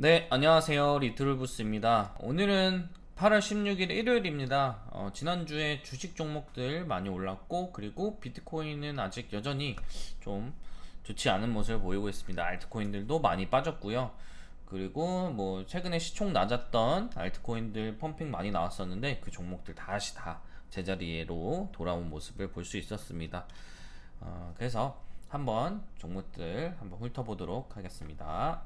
네, 안녕하세요. 리트ル부스입니다. 오늘은 8월 16일 일요일입니다. 지난주에 주식 종목들 많이 올랐고, 그리고 비트코인은 아직 여전히 좀 좋지 않은 모습을 보이고 있습니다. 알트코인들도 많이 빠졌고요. 그리고 뭐 최근에 시총 낮았던 알트코인들 펌핑 많이 나왔었는데 그 종목들 다시 다 제자리로 돌아온 모습을 볼 수 있었습니다. 그래서 한번 종목들 한번 훑어보도록 하겠습니다.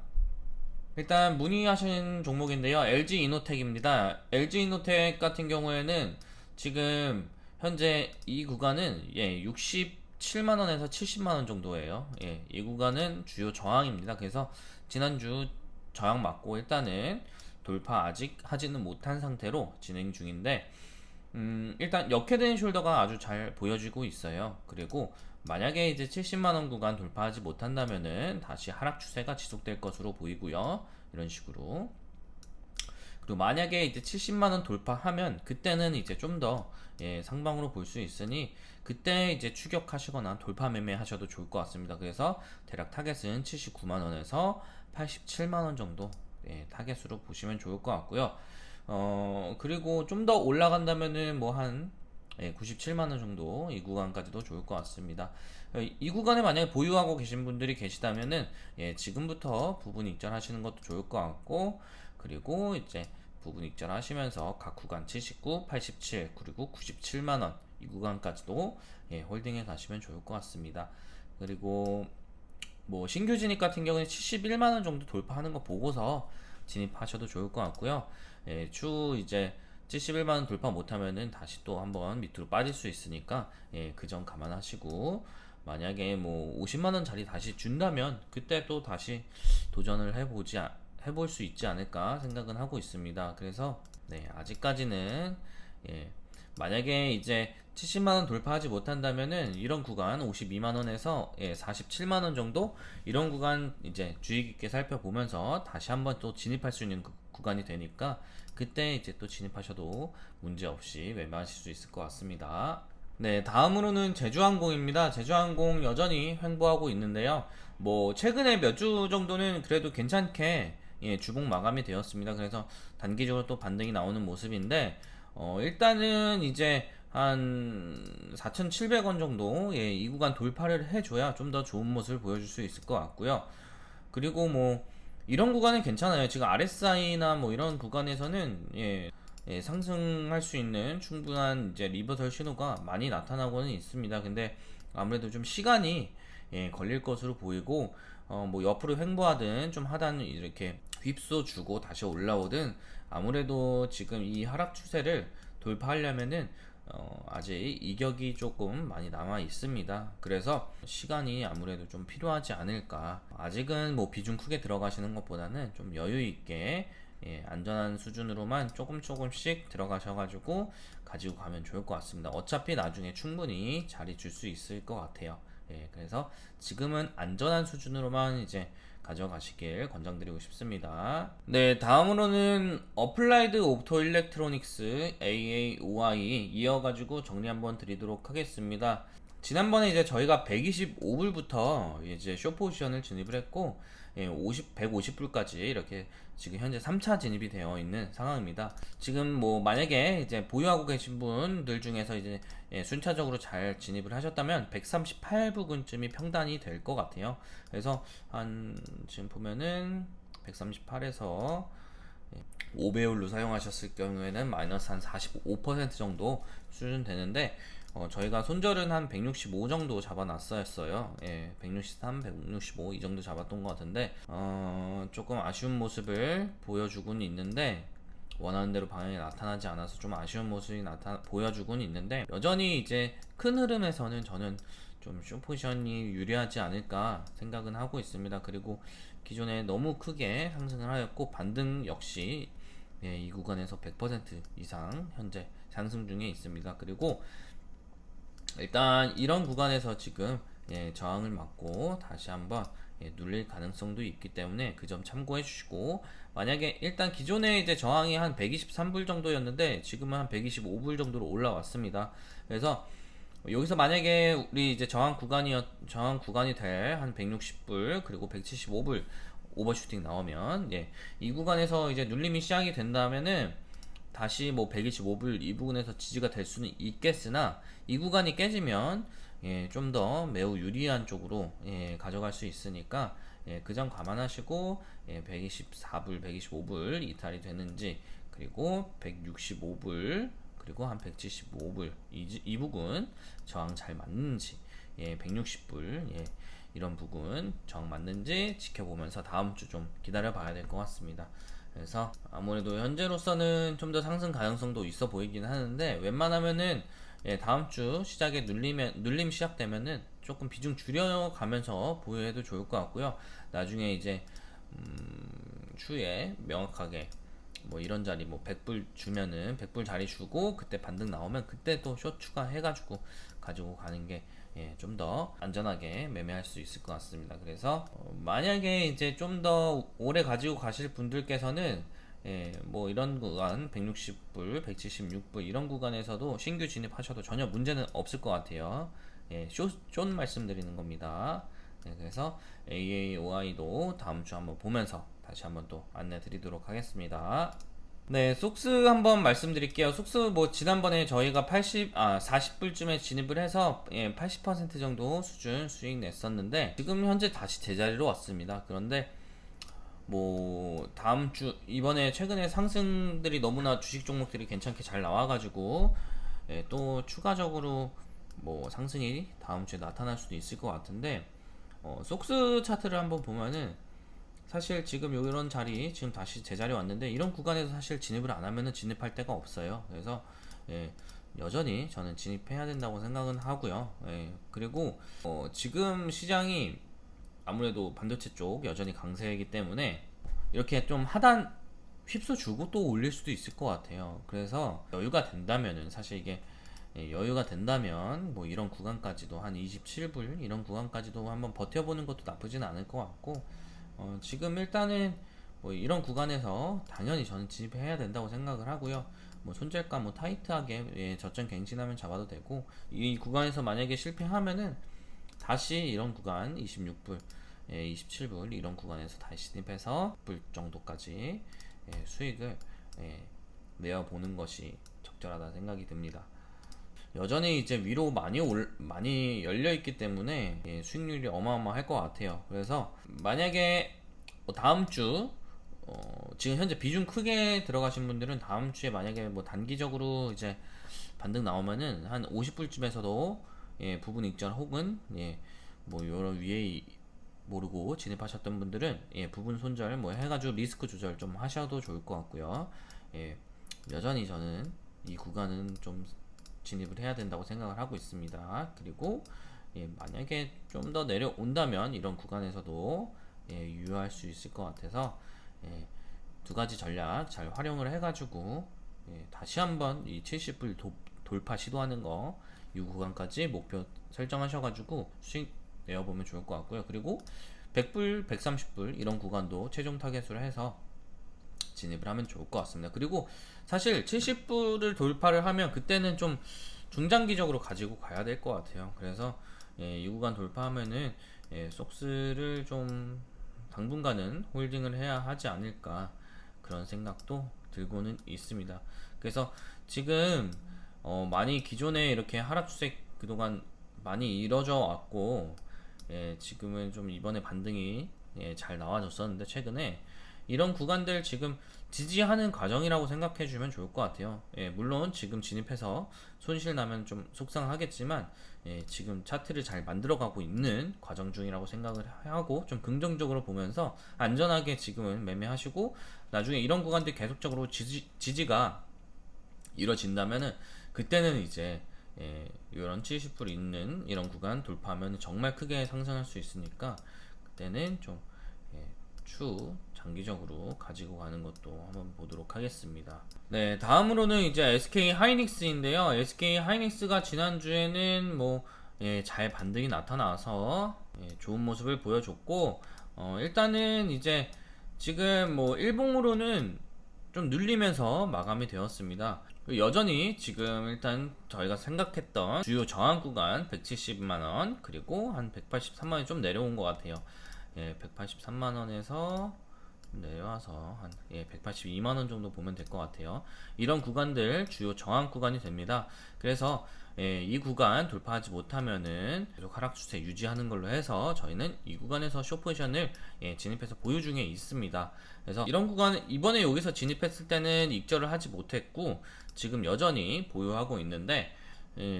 일단 문의하신 종목인데요. LG 이노텍입니다. LG 이노텍 같은 경우에는 지금 현재 이 구간은 67만 원에서 70만 원 정도예요. 이 구간은 주요 저항입니다. 그래서 지난주 저항 맞고 일단은 돌파 아직 하지는 못한 상태로 진행 중인데 일단 역헤드 숄더가 아주 잘 보여지고 있어요. 그리고 만약에 이제 70만원 구간 돌파하지 못한다면은 다시 하락 추세가 지속될 것으로 보이고요. 이런 식으로. 그리고 만약에 이제 70만원 돌파하면 그때는 이제 좀 더 상방으로 볼 수 있으니 그때 이제 추격하시거나 돌파 매매 하셔도 좋을 것 같습니다. 그래서 대략 타겟은 79만원에서 87만원 정도 타겟으로 보시면 좋을 것 같고요. 그리고 좀 더 올라간다면은 뭐 한 97만원 정도 이 구간까지도 좋을 것 같습니다. 이 구간에 만약에 보유하고 계신 분들이 계시다면은 지금부터 부분 익절하시는 것도 좋을 것 같고, 그리고 이제 부분 익절하시면서 각 구간 79, 87, 그리고 97만원 이 구간까지도 홀딩해 가시면 좋을 것 같습니다. 그리고 뭐 신규 진입 같은 경우는 71만원 정도 돌파하는 거 보고서 진입하셔도 좋을 것 같고요. 추 이제 71만원 돌파 못하면은 다시 또 한번 밑으로 빠질 수 있으니까 그 점 감안하시고, 만약에 뭐 50만원 자리 다시 준다면 그때 또 다시 도전을 해볼 수 있지 않을까 생각은 하고 있습니다. 그래서 아직까지는 만약에 이제 70만원 돌파하지 못한다면은 이런 구간 52만원에서 47만원 정도 이런 구간 이제 주의 깊게 살펴보면서 다시 한번 또 진입할 수 있는 구간이 되니까 그때 이제 또 진입하셔도 문제없이 매매하실 수 있을 것 같습니다. 네, 다음으로는 제주항공입니다. 제주항공 여전히 횡보하고 있는데요. 뭐 최근에 몇 주 정도는 그래도 괜찮게 주봉 마감이 되었습니다. 그래서 단기적으로 또 반등이 나오는 모습인데 일단은 이제 한 4,700원 정도 이 구간 돌파를 해줘야 좀 더 좋은 모습을 보여줄 수 있을 것 같고요. 그리고 뭐 이런 구간은 괜찮아요. 지금 RSI나 뭐 이런 구간에서는 상승할 수 있는 충분한 이제 리버설 신호가 많이 나타나고는 있습니다. 근데 아무래도 좀 시간이 걸릴 것으로 보이고, 뭐 옆으로 횡보하든 좀 하단을 이렇게 휩써 주고 다시 올라오든 아무래도 지금 이 하락 추세를 돌파하려면은 아직 이격이 조금 많이 남아 있습니다. 그래서 시간이 아무래도 좀 필요하지 않을까. 아직은 뭐 비중 크게 들어가시는 것보다는 좀 여유 있게 안전한 수준으로만 조금씩 들어가셔가지고 가지고 가면 좋을 것 같습니다. 어차피 나중에 충분히 자리 줄 수 있을 것 같아요. 그래서 지금은 안전한 수준으로만 이제 가져가시길 권장드리고 싶습니다. 네, 다음으로는 어플라이드 옵토 일렉트로닉스 AAOI 이어가지고 정리 한번 드리도록 하겠습니다. 지난번에 이제 저희가 125불부터 이제 쇼 포지션을 진입을 했고 150불까지 이렇게 지금 현재 3차 진입이 되어 있는 상황입니다. 지금 뭐 만약에 이제 보유하고 계신 분들 중에서 이제 순차적으로 잘 진입을 하셨다면 138부근쯤이 평단이 될 것 같아요. 그래서 한 지금 보면은 138에서 5배율로 사용하셨을 경우에는 마이너스 한 45% 정도 수준 되는데 저희가 손절은 한 165 정도 잡아놨었어요. 163, 165 이 정도 잡았던 것 같은데 조금 아쉬운 모습을 보여주고는 있는데 원하는 대로 방향이 나타나지 않아서 좀 아쉬운 모습이 보여주고는 있는데 여전히 이제 큰 흐름에서는 저는 좀 숏포지션이 유리하지 않을까 생각은 하고 있습니다. 그리고 기존에 너무 크게 상승을 하였고 반등 역시 이 구간에서 100% 이상 현재 상승 중에 있습니다. 그리고 일단 이런 구간에서 지금 저항을 맞고 다시 한번 눌릴 가능성도 있기 때문에 그 점 참고해 주시고, 만약에 일단 기존에 이제 저항이 한 123불 정도였는데 지금은 한 125불 정도로 올라왔습니다. 그래서 여기서 만약에 우리 이제 저항 구간이 될 한 160불 그리고 175불 오버슈팅 나오면 이 구간에서 이제 눌림이 시작이 된다면은 다시 뭐 125불 이 부분에서 지지가 될 수는 있겠으나 이 구간이 깨지면 좀 더 매우 유리한 쪽으로 가져갈 수 있으니까 그 점 감안하시고 124불, 125불 이탈이 되는지, 그리고 165불, 그리고 한 175불 이 부분 저항 잘 맞는지, 160불 이런 부분 저항 맞는지 지켜보면서 다음 주 좀 기다려 봐야 될 것 같습니다. 그래서 아무래도 현재로서는 좀 더 상승 가능성도 있어 보이긴 하는데, 웬만하면은 다음 주 시작에 눌림 시작되면은 조금 비중 줄여가면서 보유해도 좋을 것 같고요. 나중에 이제 추후에 명확하게 뭐 이런 자리 뭐 100불 주면은 100불 자리 주고 그때 반등 나오면 그때 또 숏 추가해가지고 가지고 가는 게 좀 더 안전하게 매매할 수 있을 것 같습니다. 그래서 만약에 이제 좀 더 오래 가지고 가실 분들께서는 뭐 이런 구간 160불, 176불 이런 구간에서도 신규 진입하셔도 전혀 문제는 없을 것 같아요. 숏 말씀드리는 겁니다. 그래서 AAOI도 다음 주 한번 보면서 다시 한번 또 안내 드리도록 하겠습니다. 네, 속스 한번 말씀드릴게요. 속스 뭐 지난번에 저희가 40불쯤에 진입을 해서 80% 정도 수준 수익 냈었는데 지금 현재 다시 제자리로 왔습니다. 그런데 뭐 다음 주 이번에 최근에 상승들이 너무나 주식 종목들이 괜찮게 잘 나와가지고 또 추가적으로 뭐 상승이 다음 주에 나타날 수도 있을 것 같은데, 속스 차트를 한번 보면은 사실 지금 이런 자리 지금 다시 제자리 왔는데 이런 구간에서 사실 진입을 안 하면은 진입할 데가 없어요. 그래서 여전히 저는 진입해야 된다고 생각은 하고요. 그리고 지금 시장이 아무래도 반도체 쪽 여전히 강세이기 때문에 이렇게 좀 하단 휩쓸어 주고 또 올릴 수도 있을 것 같아요. 그래서 여유가 된다면은 사실 이게 여유가 된다면 뭐 이런 구간까지도 한 27불 이런 구간까지도 한번 버텨보는 것도 나쁘진 않을 것 같고, 지금 일단은 뭐 이런 구간에서 당연히 저는 진입해야 된다고 생각을 하고요. 뭐 손절가 뭐 타이트하게 저점 갱신하면 잡아도 되고, 이 구간에서 만약에 실패하면은 다시 이런 구간 26불, 27불 이런 구간에서 다시 진입해서 불 정도까지 수익을 내어보는 것이 적절하다 생각이 듭니다. 여전히 이제 위로 많이 열려 있기 때문에 수익률이 어마어마할 것 같아요. 그래서 만약에 다음 주 지금 현재 비중 크게 들어가신 분들은 다음 주에 만약에 뭐 단기적으로 이제 반등 나오면은 한 50불쯤에서도 부분 익절 혹은 뭐 여러 위에 모르고 진입하셨던 분들은 부분 손절 뭐 해가지고 리스크 조절 좀 하셔도 좋을 것 같고요. 여전히 저는 이 구간은 좀 진입을 해야 된다고 생각을 하고 있습니다. 그리고 만약에 좀 더 내려온다면 이런 구간에서도 유효할 수 있을 것 같아서 두 가지 전략 잘 활용을 해가지고 다시 한번 이 70불 돌파 시도하는 거, 이 구간까지 목표 설정하셔가지고 수익 내어보면 좋을 것 같고요. 그리고 100불, 130불 이런 구간도 최종 타겟으로 해서 진입을 하면 좋을 것 같습니다. 그리고 사실 70불을 돌파를 하면 그때는 좀 중장기적으로 가지고 가야 될 것 같아요. 그래서 이 구간 돌파하면은 속스를 좀 당분간은 홀딩을 해야 하지 않을까, 그런 생각도 들고는 있습니다. 그래서 지금 많이 기존에 이렇게 하락 추세 그동안 많이 이뤄져 왔고, 지금은 좀 이번에 반등이 잘 나와줬었는데 최근에 이런 구간들 지금 지지하는 과정이라고 생각해 주면 좋을 것 같아요. 물론 지금 진입해서 손실 나면 좀 속상하겠지만 지금 차트를 잘 만들어가고 있는 과정 중이라고 생각을 하고 좀 긍정적으로 보면서 안전하게 지금은 매매하시고, 나중에 이런 구간들 계속적으로 지지가 이루어진다면은 그때는 이제 이런 70불 있는 이런 구간 돌파하면 정말 크게 상승할 수 있으니까 그때는 좀 추 장기적으로 가지고 가는 것도 한번 보도록 하겠습니다. 네, 다음으로는 이제 SK 하이닉스인데요. SK 하이닉스가 지난주에는 뭐 잘 반등이 나타나서 좋은 모습을 보여줬고, 일단은 이제 지금 뭐 일봉으로는 좀 눌리면서 마감이 되었습니다. 여전히 지금 일단 저희가 생각했던 주요 저항 구간 170만원 그리고 한 183만원이 좀 내려온 것 같아요. 183만원에서 내려와서 한 182만원 정도 보면 될 것 같아요. 이런 구간들 주요 저항 구간이 됩니다. 그래서 이 구간 돌파하지 못하면은 계속 하락 추세 유지하는 걸로 해서 저희는 이 구간에서 숏 포지션을 진입해서 보유 중에 있습니다. 그래서 이런 구간 이번에 여기서 진입했을 때는 익절을 하지 못했고 지금 여전히 보유하고 있는데,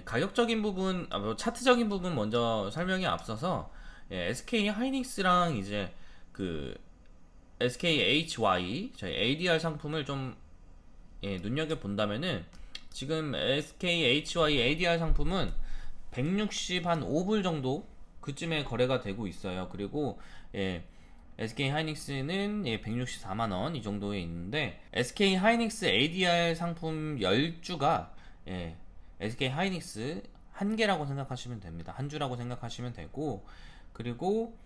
가격적인 부분, 뭐 차트적인 부분 먼저 설명에 앞서서 SK 하이닉스랑 이제 그 SKHY 저희 ADR 상품을 좀 눈여겨 본다면은, 지금 SKHY ADR 상품은 165불 정도 그쯤에 거래가 되고 있어요. 그리고 SK 하이닉스는 164만원 이 정도에 있는데, SK 하이닉스 ADR 상품 10주가 SK 하이닉스 한 개라고 생각하시면 됩니다. 한 주라고 생각하시면 되고, 그리고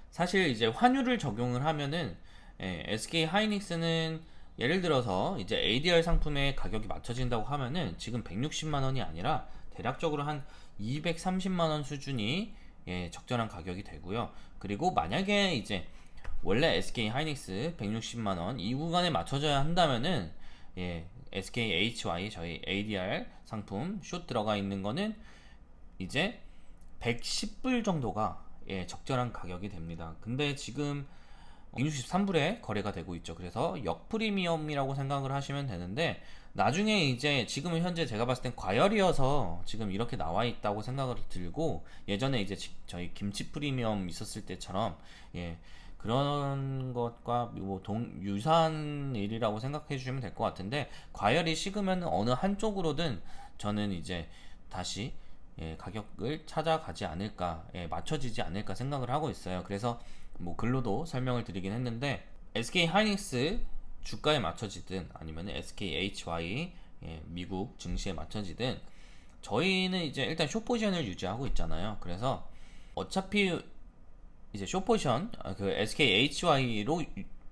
사실 이제 환율을 적용을 하면은 SK 하이닉스는 예를 들어서 이제 ADR 상품의 가격이 맞춰진다고 하면은 지금 160만원이 아니라 대략적으로 한 230만원 수준이 적절한 가격이 되고요. 그리고 만약에 이제 원래 SK 하이닉스 160만원 이 구간에 맞춰져야 한다면은 SKHY 저희 ADR 상품 숏 들어가 있는 거는 이제 110불 정도가 적절한 가격이 됩니다. 근데 지금 163불에 거래가 되고 있죠. 그래서 역프리미엄이라고 생각을 하시면 되는데, 나중에 이제 지금은 현재 제가 봤을 땐 과열이어서 지금 이렇게 나와 있다고 생각을 들고, 예전에 이제 저희 김치 프리미엄 있었을 때처럼 그런 것과 뭐 유사한 일이라고 생각해 주시면 될 것 같은데, 과열이 식으면 어느 한쪽으로든 저는 이제 다시 가격을 찾아가지 않을까, 맞춰지지 않을까 생각을 하고 있어요. 그래서 뭐 글로도 설명을 드리긴 했는데, SK 하이닉스 주가에 맞춰지든 아니면 SKHY 미국 증시에 맞춰지든 저희는 이제 일단 숏 포지션을 유지하고 있잖아요. 그래서 어차피 이제 숏 포지션 그 SKHY로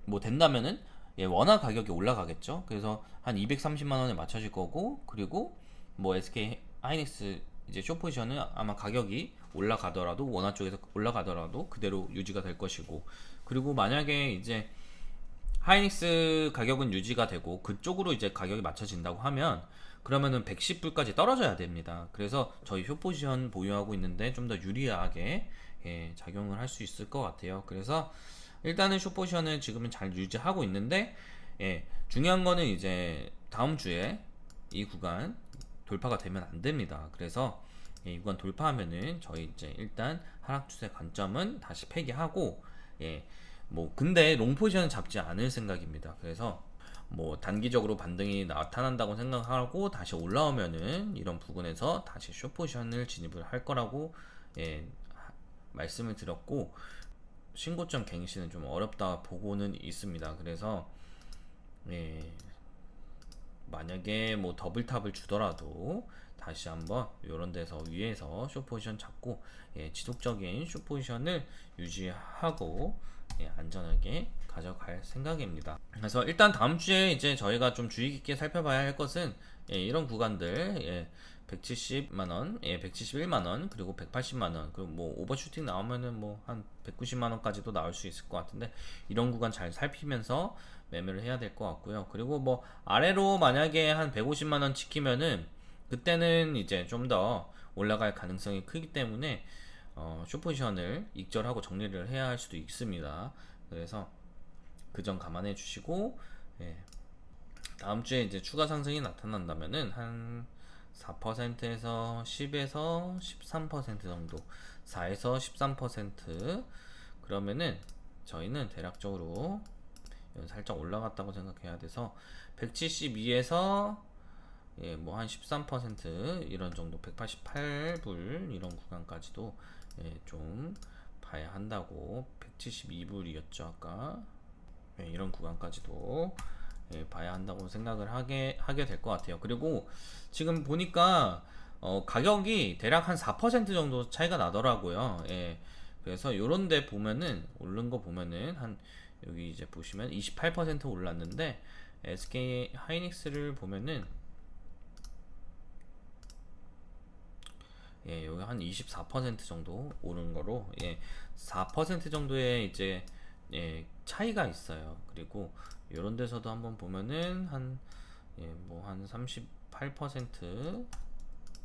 뭐 된다면은 원화 가격이 올라가겠죠. 그래서 한 230만 원에 맞춰질 거고, 그리고 뭐 SK 하이닉스 이제 숏 포지션은 아마 가격이 올라가더라도 원화 쪽에서 올라가더라도 그대로 유지가 될 것이고, 그리고 만약에 이제 하이닉스 가격은 유지가 되고 그쪽으로 이제 가격이 맞춰진다고 하면 그러면은 110불까지 떨어져야 됩니다. 그래서 저희 숏 포지션 보유하고 있는데 좀 더 유리하게 작용을 할 수 있을 것 같아요. 그래서 일단은 숏 포지션을 지금은 잘 유지하고 있는데, 중요한 거는 이제 다음 주에 이 구간 돌파가 되면 안 됩니다. 그래서 이 구간 돌파하면은 저희 이제 일단 하락 추세 관점은 다시 폐기하고, 뭐 근데 롱 포지션은 잡지 않을 생각입니다. 그래서 뭐 단기적으로 반등이 나타난다고 생각하고 다시 올라오면은 이런 부분에서 다시 숏 포지션을 진입을 할 거라고 말씀을 드렸고, 신고점 갱신은 좀 어렵다 보고는 있습니다. 그래서 만약에 뭐 더블탑을 주더라도 다시 한번 이런 데서 위에서 숏 포지션 잡고 지속적인 숏 포지션을 유지하고 안전하게 가져갈 생각입니다. 그래서 일단 다음 주에 이제 저희가 좀 주의 깊게 살펴봐야 할 것은 이런 구간들 170만원, 171만원, 그리고 180만원, 그리고 뭐 오버슈팅 나오면은 뭐 한 190만원까지도 나올 수 있을 것 같은데, 이런 구간 잘 살피면서 매매를 해야 될 것 같고요. 그리고 뭐 아래로 만약에 한 150만원 지키면은 그때는 이제 좀 더 올라갈 가능성이 크기 때문에 숏 포지션을 익절하고 정리를 해야 할 수도 있습니다. 그래서 그 점 감안해 주시고, 다음 주에 이제 추가 상승이 나타난다면은 한 4%에서 10에서 13% 정도, 4에서 13% 그러면은 저희는 대략적으로 살짝 올라갔다고 생각해야 돼서 172에서 뭐 한 13% 이런 정도, 188불 이런 구간까지도 좀 봐야 한다고. 172불이었죠 아까. 이런 구간까지도 봐야 한다고 생각을 하게 될 것 같아요. 그리고 지금 보니까 가격이 대략 한 4% 정도 차이가 나더라고요. 그래서 요런데 보면은 오른 거 보면은 한 여기 이제 보시면 28% 올랐는데, SK 하이닉스를 보면은 예, 여기 한 24% 정도 오른 거로, 예, 4% 정도의 이제, 예, 차이가 있어요. 그리고 이런 데서도 한번 보면은 한, 예, 뭐 한 38%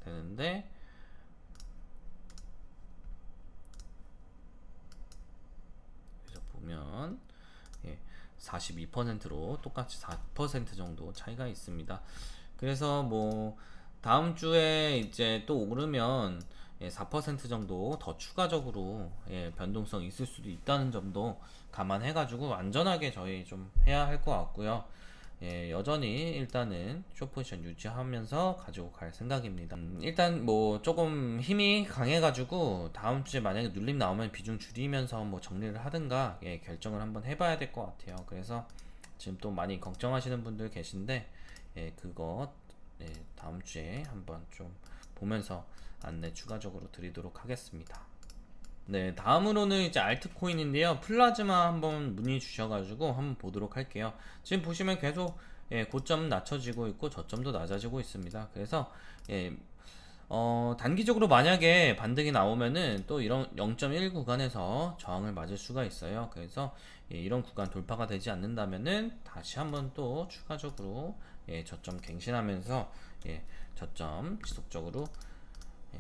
되는데, 그래서 보면, 예, 42%로 똑같이 4% 정도 차이가 있습니다. 그래서 뭐 다음 주에 이제 또 오르면, 예, 4% 정도 더 추가적으로, 예, 변동성 있을 수도 있다는 점도 감안해가지고 안전하게 저희 좀 해야 할 것 같고요. 예, 여전히 일단은 숏포지션 유지하면서 가지고 갈 생각입니다. 일단 뭐 조금 힘이 강해가지고 다음 주에 만약에 눌림 나오면 비중 줄이면서 뭐 정리를 하든가, 예, 결정을 한번 해봐야 될 것 같아요. 그래서 지금 또 많이 걱정하시는 분들 계신데, 예, 그거, 예, 다음 주에 한번 좀 보면서 안내 추가적으로 드리도록 하겠습니다. 네, 다음으로는 이제 알트코인인데요. 플라즈마 한번 문의 주셔가지고 한번 보도록 할게요. 지금 보시면 계속, 예, 고점 낮춰지고 있고 저점도 낮아지고 있습니다. 그래서, 예, 단기적으로 만약에 반등이 나오면은 또 이런 0.1 구간에서 저항을 맞을 수가 있어요. 그래서, 예, 이런 구간 돌파가 되지 않는다면은 다시 한번 또 추가적으로, 예, 저점 갱신하면서, 예, 저점 지속적으로, 예,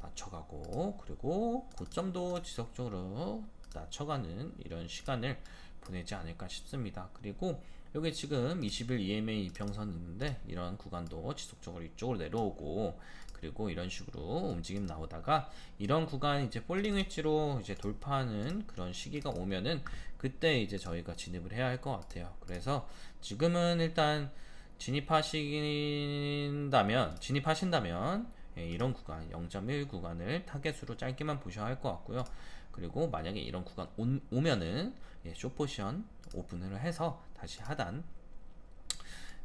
낮춰가고, 그리고 고점도 지속적으로 낮춰가는 이런 시간을 보내지 않을까 싶습니다. 그리고 여기 지금 20일 EMA 이평선 있는데 이런 구간도 지속적으로 이쪽으로 내려오고, 그리고 이런 식으로 움직임 나오다가 이런 구간 이제 폴링 웨지로 이제 돌파하는 그런 시기가 오면은 그때 이제 저희가 진입을 해야 할 것 같아요. 그래서 지금은 일단 진입하신다면, 예, 이런 구간 0.1 구간을 타겟으로 짧게만 보셔야 할 것 같고요. 그리고 만약에 이런 구간 오면은, 예, 숏포지션 오픈을 해서 다시 하단,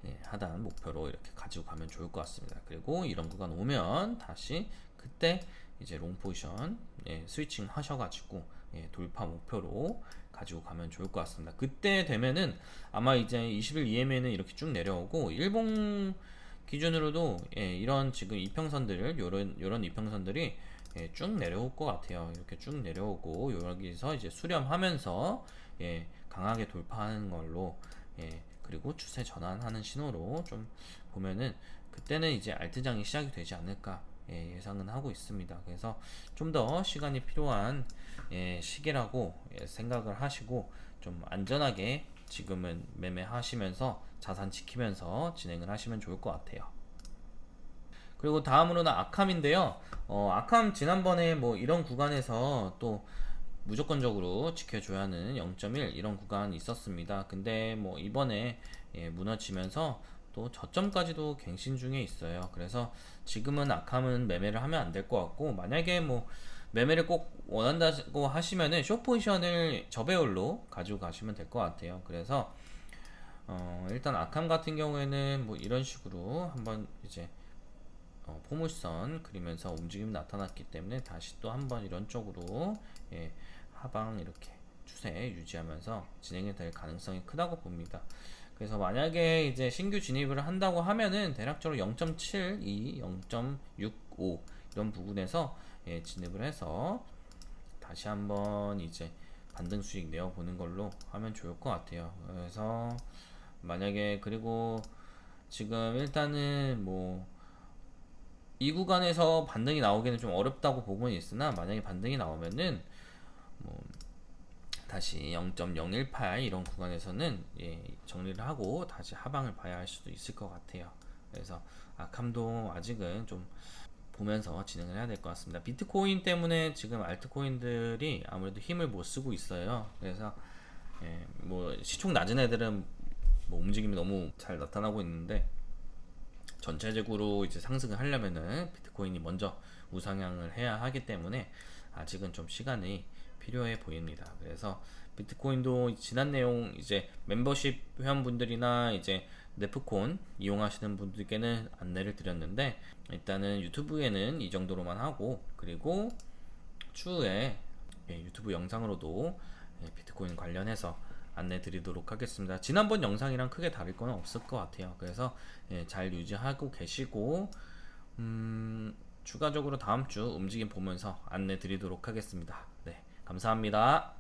예, 하단 목표로 이렇게 가지고 가면 좋을 것 같습니다. 그리고 이런 구간 오면 다시 그때 이제 롱 포지션, 예, 스위칭 하셔가지고, 예, 돌파 목표로 가지고 가면 좋을 것 같습니다. 그때 되면은 아마 이제 20일 EMA는 이렇게 쭉 내려오고 일봉 기준으로도, 예, 이런 지금 이평선들, 요런 이평선들이, 예, 쭉 내려올 것 같아요. 이렇게 쭉 내려오고 여기서 이제 수렴하면서, 예, 강하게 돌파하는 걸로, 예, 그리고 추세 전환하는 신호로 좀 보면은 그때는 이제 알트장이 시작이 되지 않을까, 예, 예상은 하고 있습니다. 그래서 좀 더 시간이 필요한, 예, 시기라고, 예, 생각을 하시고 좀 안전하게 지금은 매매하시면서 자산 지키면서 진행을 하시면 좋을 것 같아요. 그리고 다음으로는 아캄인데요. 아캄 지난번에 뭐 이런 구간에서 또 무조건적으로 지켜줘야 하는 0.1 이런 구간이 있었습니다. 근데 뭐 이번에, 예, 무너지면서 또 저점까지도 갱신 중에 있어요. 그래서 지금은 아캄은 매매를 하면 안 될 것 같고, 만약에 뭐 매매를 꼭 원한다고 하시면은 숏 포지션을 저배율로 가지고 가시면 될 것 같아요. 그래서 일단 아캄 같은 경우에는 뭐 이런 식으로 한번 이제, 포물선 그리면서 움직임이 나타났기 때문에 다시 또 한번 이런 쪽으로, 예, 하방 이렇게 추세 유지하면서 진행이 될 가능성이 크다고 봅니다. 그래서 만약에 이제 신규 진입을 한다고 하면은 대략적으로 0.72, 0.65 이런 부분에서, 예, 진입을 해서 다시 한번 이제 반등 수익 내어 보는 걸로 하면 좋을 것 같아요. 그래서 만약에, 그리고 지금 일단은 뭐 이 구간에서 반등이 나오기는 좀 어렵다고 보고는 있으나, 만약에 반등이 나오면은 뭐 다시 0.018 이런 구간에서는, 예, 정리를 하고 다시 하방을 봐야 할 수도 있을 것 같아요. 그래서 아캄도 아직은 좀 보면서 진행을 해야 될 것 같습니다. 비트코인 때문에 지금 알트코인들이 아무래도 힘을 못 쓰고 있어요. 그래서, 예, 뭐 시총 낮은 애들은 뭐 움직임이 너무 잘 나타나고 있는데, 전체적으로 이제 상승을 하려면은 비트코인이 먼저 우상향을 해야 하기 때문에 아직은 좀 시간이 필요해 보입니다. 그래서 비트코인도 지난 내용 이제 멤버십 회원분들이나 이제 네프콘 이용하시는 분들께는 안내를 드렸는데, 일단은 유튜브에는 이 정도로만 하고, 그리고 추후에, 예, 유튜브 영상으로도, 예, 비트코인 관련해서 안내 드리도록 하겠습니다. 지난번 영상이랑 크게 다를 건 없을 것 같아요. 그래서, 예, 잘 유지하고 계시고, 추가적으로 다음 주 움직임 보면서 안내 드리도록 하겠습니다. 네, 감사합니다.